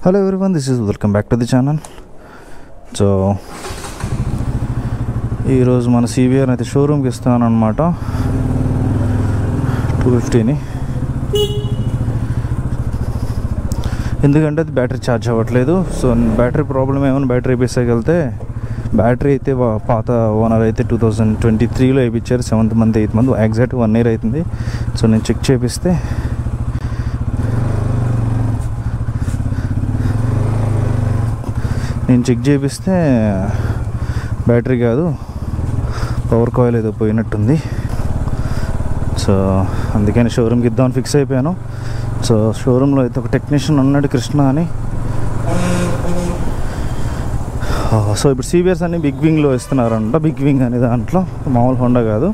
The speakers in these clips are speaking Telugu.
Hello everyone, this is welcome back to the channel. So ఈ రోజు మన CBR అయితే షోరూమ్కి ఇస్తున్నాను అనమాట. 250ని, ఎందుకంటే అది బ్యాటరీ ఛార్జ్ అవ్వట్లేదు. సో బ్యాటరీ ప్రాబ్లం ఏమైనా బ్యాటరీ వేపిస్తాకి వెళ్తే బ్యాటరీ అయితే పాత ఓనర్ అయితే 2023లో వేయించారు. 7th month 8th month exact 1 year అవుతుంది. సో నేను చెక్ చేపిస్తే బ్యాటరీ కాదు, పవర్ కాయిల్ ఏదో పోయినట్టుంది. సో అందుకని షోరూమ్కి ఇద్దామని ఫిక్స్ అయిపోయాను. సో షోరూంలో అయితే ఒక టెక్నీషియన్ ఉన్నాడు, కృష్ణ అని. సో ఇప్పుడు CBRs అన్ని బిగ్ వింగ్లో ఇస్తున్నారంట. బిగ్ వింగ్ అనే దాంట్లో, మామూలు హోండా కాదు.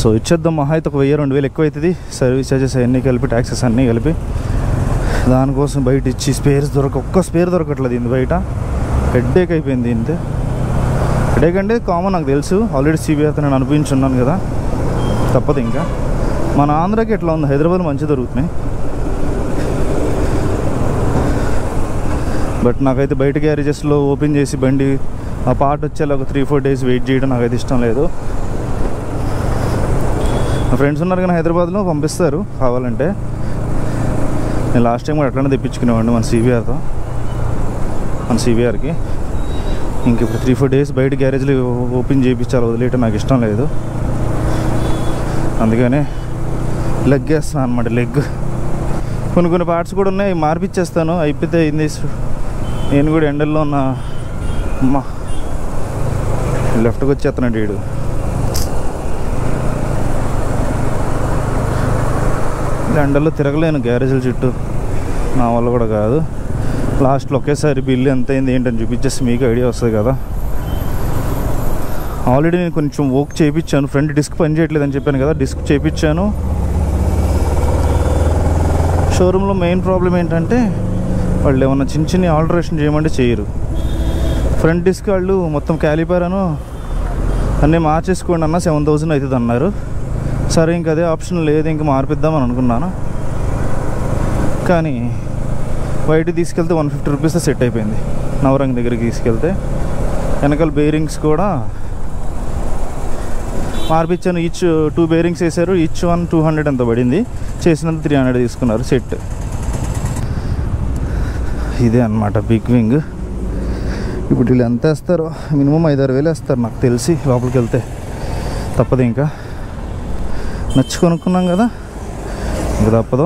సో ఇచ్చేద్దాం, మహా అయితే ఒక 1000-2000 ఎక్కువ అవుతుంది. సర్వీస్ చార్జెస్ అన్నీ కలిపి, ట్యాక్సెస్ అన్నీ కలిపి. దానికోసం బయట ఇచ్చి ఒక్క స్పేర్ దొరకట్లేదు. ఇది బయట హెడ్ఏక్ అయిపోయింది. ఇంతే హెడేక్ అంటే కామన్, నాకు తెలుసు. ఆల్రెడీ CBR నేను అనిపించున్నాను కదా, తప్పదు. ఇంకా మన ఆంధ్రాకి ఎట్లా ఉంది, హైదరాబాద్ మంచి దొరుకుతున్నాయి. బట్ నాకైతే బయట గ్యారేజెస్లో ఓపెన్ చేసి బండి ఆ పార్ట్ వచ్చేలా ఒక 3-4 days వెయిట్ చేయడం నాకైతే ఇష్టం లేదు. మా ఫ్రెండ్స్ ఉన్నారు కానీ హైదరాబాద్లో పంపిస్తారు కావాలంటే. నేను లాస్ట్ టైం కూడా అట్లనే తెప్పించుకునేవాడిని మన CBRకి. ఇంక ఇప్పుడు 3-4 days బయట గ్యారేజ్లు ఓపెన్ చేయించాలి, వదిలేయటం నాకు ఇష్టం లేదు. అందుకనే లెగ్ వేస్తున్నాను అనమాట. లెగ్ కొన్ని పార్ట్స్ కూడా ఉన్నాయి, మార్పిచ్చేస్తాను. అయిపోతే అయింది. నేను కూడా ఎండల్లో ఉన్న అమ్మా లెఫ్ట్కి వచ్చేస్తున్నాడు వీడు. ఎండల్లో తిరగలేను గ్యారేజ్ల చుట్టూ, నా వల్ల కూడా కాదు. లాస్ట్లో ఒకేసారి బిల్లు ఎంత అయింది ఏంటని చూపించేసి మీకు ఐడియా వస్తుంది కదా. ఆల్రెడీ నేను కొంచెం వర్క్ చేయించాను. ఫ్రంట్ డిస్క్ పని చేయట్లేదు అని చెప్పాను కదా, డిస్క్ చేయించాను. షోరూంలో మెయిన్ ప్రాబ్లం ఏంటంటే వాళ్ళు ఏమన్నా చిన్న ఆల్టరేషన్ చేయమంటే చేయరు. ఫ్రంట్ డిస్క్ వాళ్ళు మొత్తం క్యాలిపరాను అన్నీ మార్చేసుకోండి అన్న 7000 అవుతుంది అన్నారు. సరే ఇంక అదే ఆప్షన్ లేదు, ఇంక మార్పిద్దామని అనుకున్నాను. కానీ బయట తీసుకెళ్తే 150 రూపీస్తో సెట్ అయిపోయింది. నవరంగ్ దగ్గరికి తీసుకెళ్తే వెనకాల బేరింగ్స్ కూడా మార్పించాను. ఈచ్ 2 బేరింగ్స్ వేశారు. ఈచ్ 200 ఎంత పడింది. చేసినంత 300 తీసుకున్నారు సెట్. ఇదే అన్నమాట బిగ్ వింగ్. ఇప్పుడు వీళ్ళు ఎంత వేస్తారో, మినిమం 5-6 వేలు వేస్తారు నాకు తెలిసి. లోపలికి వెళ్తే తప్పదు, ఇంకా నచ్చి కొనుక్కున్నాం కదా, ఇంకా తప్పదు.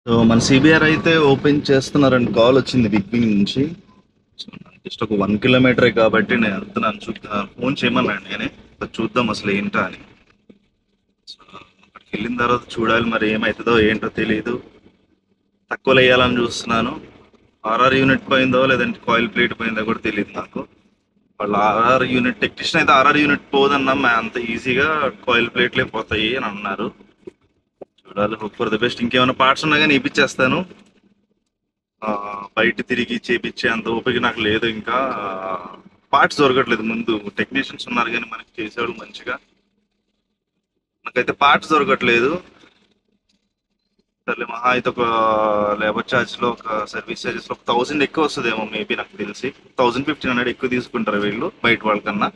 సో మన CBR అయితే ఓపెన్ చేస్తున్నారని కాల్ వచ్చింది బిగ్ వింగ్ నుంచి. సో నాకు జస్ట్ ఒక 1 kilometer కాబట్టి నేను వెళ్తున్నాను. ఫోన్ చేయమన్నాను నేనే, చూద్దాం అసలు ఏంటా అని. సో అక్కడికి వెళ్ళిన తర్వాత చూడాలి మరి ఏమవుతుందో ఏంటో తెలియదు. తక్కువలో వేయాలని చూస్తున్నాను. RR యూనిట్ పోయిందో లేదంటే కాయిల్ ప్లేట్ పోయిందో కూడా తెలియదు నాకు. వాళ్ళు RR యూనిట్ టెక్నీషియన్ అయితే RR యూనిట్ పోదన్నా అంత ఈజీగా కాయిల్ ప్లేట్లే పోతాయి అని అన్నారు. చూడాలి, హోప్ ఫర్ ద బెస్ట్. ఇంకేమైనా పార్ట్స్ ఉన్నా కానీ ఇప్పించేస్తాను. బయట తిరిగి చేపించే అంత ఓపిక నాకు లేదు. ఇంకా పార్ట్స్ దొరకట్లేదు. ముందు టెక్నీషియన్స్ ఉన్నారు కానీ మనకి చేసేవాళ్ళు మంచిగా, నాకైతే పార్ట్స్ దొరకట్లేదు. సరే మహా అయితే ఒక లేబర్ ఛార్జ్లో, ఒక సర్వీస్ ఛార్జెస్లో 1000 ఎక్కువ వస్తుందేమో మేబీ, నాకు తెలిసి 1500 ఎక్కువ తీసుకుంటారు వీళ్ళు బయట వాళ్ళకన్నా.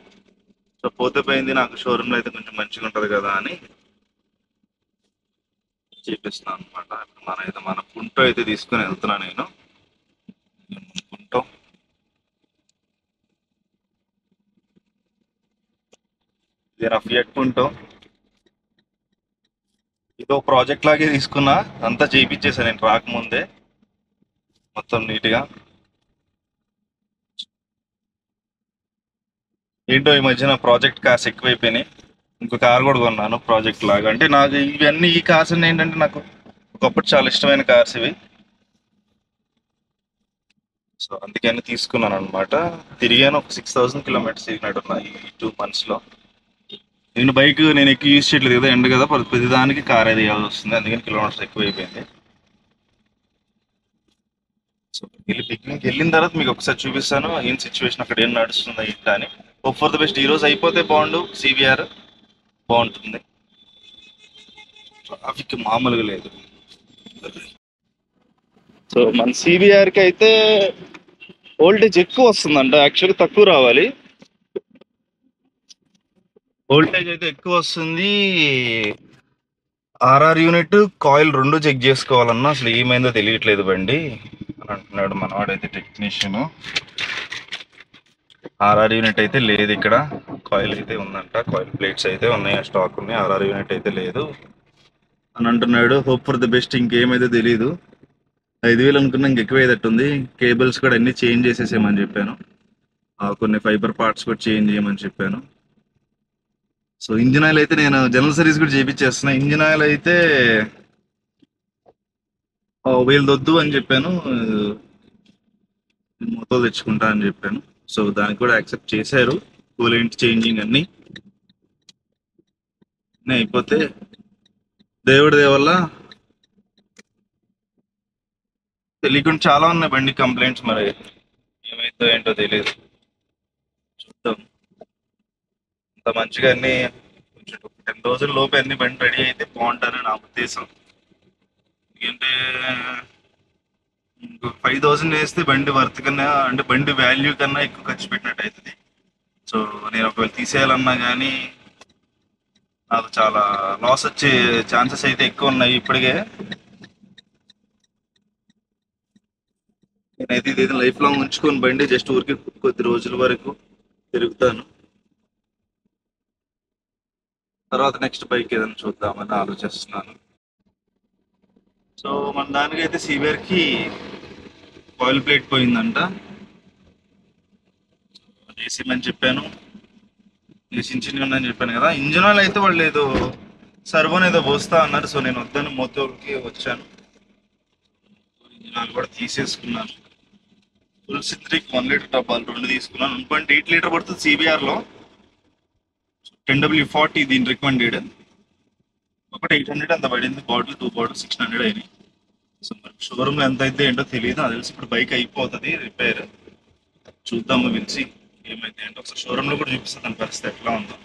సో పోతే పోయింది, నాకు షోరూంలో అయితే కొంచెం మంచిగా ఉంటుంది కదా అని చేపిస్తున్నాను అనమాట. మన పుంటో అయితే తీసుకుని వెళ్తున్నా నేను. పుంటో ఇది నా ఫియట్ పుంటో. ఇదో ప్రాజెక్ట్ లాగే తీసుకున్నా, అంతా చేయించేసాను నేను రాకముందే మొత్తం నీట్గా. ఏంటో ఈ మధ్యన ప్రాజెక్ట్ కార్స్ ఎక్కువైపోయినాయి. ఇంకో కార్ కూడా కొన్నాను ప్రాజెక్ట్ లాగా. అంటే నాకు ఇవన్నీ ఈ కార్స్ అన్నీ ఏంటంటే నాకు ఒకప్పుడు చాలా ఇష్టమైన కార్స్ ఇవి. సో అందుకని తీసుకున్నాను అనమాట. తిరిగాను, ఒక 6000 kilometers తిరిగినట్టున్నా ఈ 2 monthsలో. నేను బైక్ నేను ఎక్కువ యూజ్ చేయట్లేదు కదా, ఎండ్ కదా, ప్రతి దానికి కార్ అది ఇవ్వాల్సి వస్తుంది. అందుకని కిలోమీటర్స్ ఎక్కువ అయిపోయింది. సో వెళ్ళిన తర్వాత మీకు ఒకసారి చూపిస్తాను ఏం సిచ్యువేషన్, అక్కడ ఏం నడుస్తుందా ఏంటా అని. Hope for the best. ఈరోజు అయిపోతే బాగుండు, CBR బాగుంటుంది. ట్రాఫిక్ మామూలుగా లేదు. సో సో మన సిబిఆర్కి అయితే వోల్టేజ్ ఎక్కువ వస్తుందంట, యాక్చువల్లీ తక్కువ రావాలి. వోల్టేజ్ అయితే ఎక్కువ వస్తుంది. ఆర్ఆర్ యూనిట్ కాయిల్ రెండు చెక్ చేసుకోవాలన్నా అసలు ఏమైందో తెలియట్లేదు బండి అని అంటున్నాడు మనవాడైతే టెక్నీషియన్. ఆర్ఆర్ యూనిట్ అయితే లేదు ఇక్కడ, కాయిల్ అయితే ఉందంట, కాయిల్ ప్లేట్స్ అయితే ఉన్నాయి, స్టాక్ ఉన్నాయి, ఆర్ఆర్ యూనిట్ అయితే లేదు అని అంటున్నాడు. Hope for the best. ఇంకేమైతే తెలీదు. 5,000 అనుకున్నా ఇంకెక్కువ అయ్యేటట్టుంది. కేబుల్స్ కూడా అన్ని చేంజ్ చేసేసేయమని చెప్పాను, కొన్ని ఫైబర్ పార్ట్స్ కూడా చేంజ్ చేయమని చెప్పాను. సో ఇంజిన్ ఆయిల్ అయితే నేను జనరల్ సర్వీస్ కూడా చేయించేస్తున్నా. ఇంజిన్ ఆయిల్ అయితే 1,000 వద్దు అని చెప్పాను, మొత్తం తెచ్చుకుంటా అని చెప్పాను. సో దానికి కూడా యాక్సెప్ట్ చేశారు. కూలెంట్ చేంజింగ్ అన్ని అయిపోతే దేవుడి దేవల్ల తెలియకుండా చాలా ఉన్నాయి బండి కంప్లైంట్స్. మరి ఏమైతే ఏంటో తెలియదు, చూద్దాం. అంత మంచిగా అన్ని కొంచెం 10 రోజుల లోపు అన్ని బండి రెడీ అయితే బాగుంటారని నా ఉద్దేశం. ఎందుకంటే 5,000 వేస్తే బండి వర్త్ కన్నా, అంటే బండి వాల్యూ కన్నా ఎక్కువ ఖర్చు పెట్టినట్టు అవుతుంది. సో నేను ఒకవేళ తీసేయాలన్నా కానీ నాకు చాలా లాస్ వచ్చే ఛాన్సెస్ అయితే ఎక్కువ ఉన్నాయి ఇప్పటికే. నేనైతే ఇది లైఫ్ లాంగ్ ఉంచుకొని బండి జస్ట్ ఊరికి కొద్ది రోజుల వరకు తిరుగుతాను, తర్వాత నెక్స్ట్ బైక్ ఏదైనా చూద్దామని ఆలోచిస్తున్నాను. సో మన దానికైతే సివియర్కి ఆయిల్ ప్లేట్ పోయిందంట, వేసేమని చెప్పాను, వేసించి ఉందని చెప్పాను కదా. ఇంజన్ ఆయిల్ అయితే వాళ్ళు ఏదో సర్వోన్ ఏదో పోస్తా అన్నారు. సో నేను వద్దని మోతోకి వచ్చాను, ఇంజన్ ఆయిల్ కూడా తీసేసుకున్నాను. ఫుల్ సిత్రిక్ 1 లీటర్ డబ్బాలు 2 తీసుకున్నాను. 1.8 లీటర్ పడుతుంది సిబిఆర్లో. 10W40 దీని రికమెండెడ్. ఒకటి 800 అంత పడింది బాటిల్, 2 బాటిల్ 600 అయినాయి. సో మరి షోరూమ్లో ఎంత అయితే ఏంటో తెలియదు, నాకు తెలిసి ఇప్పుడు బైక్ అయిపోతుంది రిపేర్. చూద్దాము పిలిచి ఏమైతే ఏంటో ఒకసారి షోరూంలో కూడా చూపిస్తుంది దాని పరిస్థితి ఎట్లా ఉందో.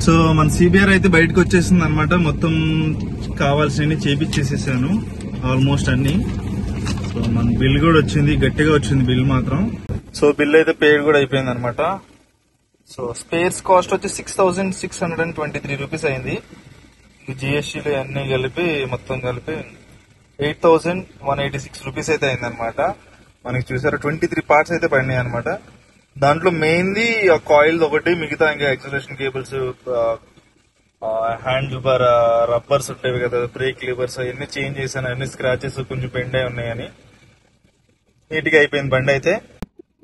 సో మన సిబిఆర్ అయితే బయటకు వచ్చేసింది అనమాట. మొత్తం కావాల్సినవి చేపించేసేసాను ఆల్మోస్ట్ అన్ని. సో మన బిల్ కూడా వచ్చింది, గట్టిగా వచ్చింది బిల్ మాత్రం. సో బిల్ అయితే పేడ్ కూడా అయిపోయింది అనమాట. సో స్పేర్స్ కాస్ట్ వచ్చి 6,623 రూపీస్ అయింది. జిఎస్టీలు అన్ని కలిపి మొత్తం కలిపి 8,186 రూపీస్ అయితే అయింది అనమాట. మనకి చూసారా 23 పార్ట్స్ అయితే పడినాయి అనమాట. దాంట్లో మెయిన్లీ కాయిల్ ఒకటి, మిగతా ఇంకా acceleration cables, handle bar rubbers ఉంటాయి కదా, బ్రేక్ లివర్స్ అవన్నీ చేంజ్ చేశాను. అన్ని స్క్రాచెస్ కొంచెం బెండ్ అయి ఉన్నాయని నీట్ గా అయిపోయింది బండి అయితే.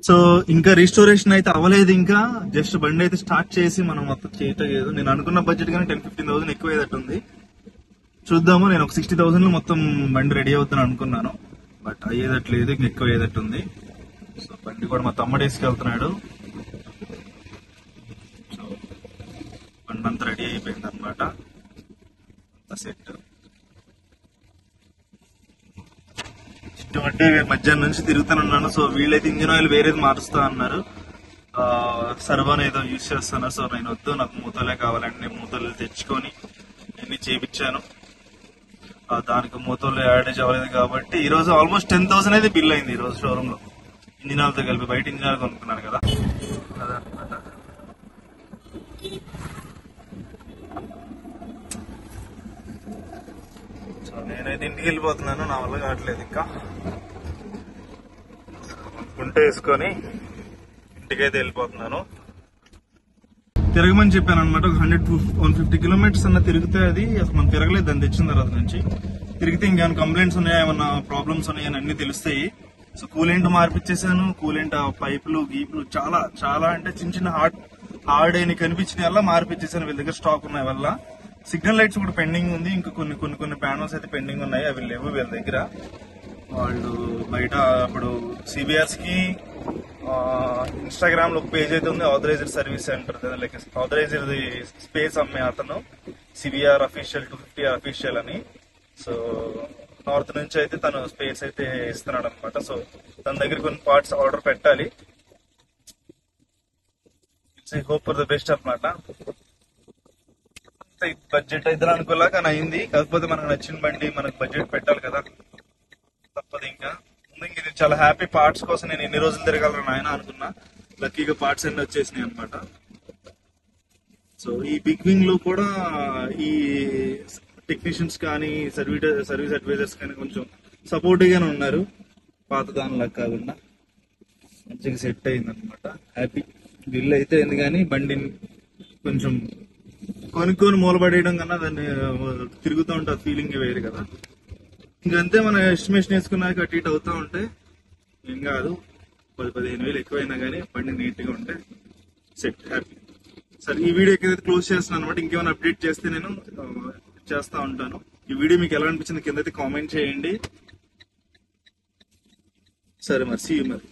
సో ఇంకా రిస్టోరేషన్ అయితే అవ్వలేదు, ఇంకా జస్ట్ బండి అయితే స్టార్ట్ చేసి మనం మొత్తం చేయట్లేదు. నేను అనుకున్న బడ్జెట్ కానీ 10-15,000 ఎక్కువ అయ్యేటట్టుంది. చూద్దాము. నేను ఒక 60,000 లో మొత్తం బండి రెడీ అవుతాను అనుకున్నాను, బట్ అయ్యేదట్లేదు, ఇంకా ఎక్కువ అయ్యేటట్టుంది. సో బండి కూడా మా తమ్ముడు వేసుకెళ్తున్నాడు. సో బండి అంతా రెడీ అయిపోయింది అనమాట, అంతా సెట్. ఇటువంటి మధ్యాహ్నం నుంచి తిరుగుతానున్నాను. సో వీళ్ళైతే ఇంజిన్ ఆయిల్ వేరేది మారుస్తా అన్నారు, సర్వోన్ ఏదో యూజ్ చేస్తున్నారు. సో నేను వద్దు, నాకు మూతలే కావాలండి. నేను మూతలు తెచ్చుకొని అన్ని చేపించాను. దానికి మూతలు యాడేజ్ అవ్వలేదు కాబట్టి ఈ రోజు ఆల్మోస్ట్ 10,000 అయితే బిల్ అయింది ఈ రోజు షోరూమ్ లో, ఇంజిన్ ఆయిల్తో కలిపి. బయట ఇంజిన్ ఆయిల్ కొనుక్కున్నాను కదా, అదనమాట. సో నేనైతే ఇంటికి వెళ్ళిపోతున్నాను, నా వల్ల కావట్లేదు ఇంకా. గుంట వేసుకొని ఇంటికైతే వెళ్ళిపోతున్నాను. తిరగమని చెప్పాను అనమాట. ఒక 100-150 కిలోమీటర్స్ అన్న తిరిగితే అది అసలు మనం తిరగలేదు. దాన్ని తెచ్చిన తర్వాత నుంచి తిరిగితే ఇంకేమైనా కంప్లైంట్స్ ఉన్నాయా, ఏమన్నా ప్రాబ్లమ్స్ ఉన్నాయని అన్ని తెలుస్తాయి. So coolant మార్పిచ్చేసాను. కూలెంట్ పైపులు గీపులు చాలా చాలా అంటే చిన్న చిన్న హార్డ్ అయిన కనిపించిన వల్ల మార్పిచ్చేసాను. వీళ్ళ దగ్గర స్టాక్ ఉన్నాయి వల్ల. సిగ్నల్ లైట్స్ కూడా పెండింగ్ ఉంది, ఇంకా కొన్ని ప్యానల్స్ అయితే పెండింగ్ ఉన్నాయి, అవి లేవు వీళ్ళ దగ్గర. వాళ్ళు బయట ఇప్పుడు సిబిఆర్స్ కి ఇన్స్టాగ్రామ్ లో ఒక పేజ్ అయితే ఉంది, authorized service center, like authorized space అమ్మే అతను, సివిఆర్ అఫీషియల్ 250 అఫీషియల్ అని. సో నార్త్ నుంచి అయితే తను స్పేస్ అయితే ఇస్తున్నాడు అనమాట. సో తన దగ్గర కొన్ని పార్ట్స్ ఆర్డర్ పెట్టాలి. It's hope for the best అనమాట. బడ్జెట్ అయితే అనుకోలే కానీ అయింది. కాకపోతే మనకు నచ్చిన బండి మనకు బడ్జెట్ పెట్టాలి కదా, తప్పదు. ఇంకా ఇది చాలా హ్యాపీ. పార్ట్స్ కోసం నేను ఎన్ని రోజులు తిరగలను ఆయన అనుకున్నా, లక్కీగా పార్ట్స్ అన్ని వచ్చేసినాయి అనమాట. సో ఈ బిగ్ వింగ్ లో కూడా ఈ టెక్నీషియన్స్ కానీ సర్వీస్ అడ్వైజర్స్ కానీ కొంచెం సపోర్టివ్ గానే ఉన్నారు, పాత దానిలా కాకుండా మంచిగా సెట్ అయింది అనమాట. హ్యాపీ. బిల్ అయితే అయింది కానీ బండిని కొంచెం కొనుక్కొని మూలపడేయడం కన్నా దాన్ని తిరుగుతూ ఉంటే ఫీలింగ్ వేరు కదా. ఇంకంతే మనం ఎస్టిమేషన్ వేసుకున్నాక అటు ఇటు అవుతా ఉంటే ఏం కాదు. 10-15 వేలు ఎక్కువైనా కానీ బండి నీట్ గా ఉంటే సెట్, హ్యాపీ. సరే, ఈ వీడియో ఎక్కడైతే క్లోజ్ చేస్తున్నాను అనమాట. ఇంకేమైనా అప్డేట్ చేస్తే నేను చేస్తా ఉంటాను. ఈ వీడియో మీకు ఎలా అనిపించింది కింద అయితే కామెంట్ చేయండి. సరే మరి, సీ యూ మరి.